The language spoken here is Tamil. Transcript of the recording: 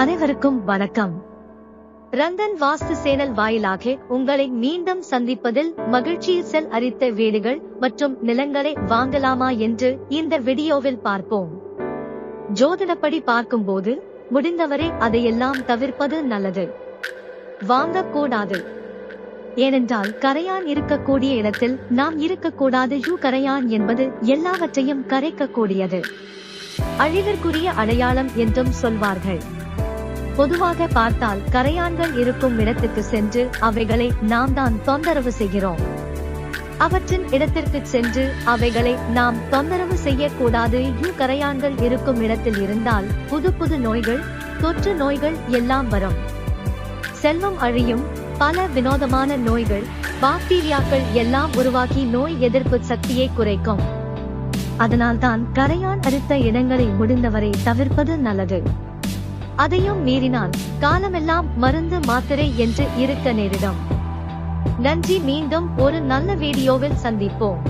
அனைவருக்கும் வணக்கம். ரந்தன் வாஸ்து சேனல் வாயிலாக உங்களை மீண்டும் சந்திப்பதில் மகிழ்ச்சி. செல் அரித்த வீடுகள் மற்றும் நிலங்களை வாங்கலாமா என்று இந்த வீடியோவில் பார்ப்போம். ஜோதிடப்படி பார்க்கும்போது முடிந்தவரை அதையெல்லாம் தவிர்ப்பது நல்லது. வாங்கக்கூடாது. ஏனென்றால் கரையான் இருக்கக்கூடிய இடத்தில் நாம் இருக்கக்கூடாது. கரையான் என்பது எல்லாவற்றையும் கரைக்கக்கூடியது, அழிவிற்குரிய அடையாளம் என்றும் சொல்வார்கள். பொதுவாக பார்த்தால் கரையான்கள் இருக்கும் இடத்துக்கு சென்று அவைகளை நாம் தான் தொந்தரவு செய்கிறோம். அவற்றின் இடத்திற்கு சென்று அவைகளை நாம் தொந்தரவு செய்யக்கூடாது. கரையான்கள் இருக்கும் இடத்தில் இருந்தால் புது புது நோய்கள், தொற்று நோய்கள் எல்லாம் வரும். செல்வம் அழியும். பல வினோதமான நோய்கள், பாக்டீரியாக்கள் எல்லாம் உருவாக்கி நோய் எதிர்ப்பு சக்தியை குறைக்கும். அதனால்தான் கரையான் அரித்த இடங்களை முடிந்தவரை தவிர்ப்பது நல்லது. அதையும் மீறினால் காலமெல்லாம் மருந்து மாத்திரை என்று இருக்க நேரிடும். நன்றி. மீண்டும் ஒரு நல்ல வீடியோவில் சந்திப்போம்.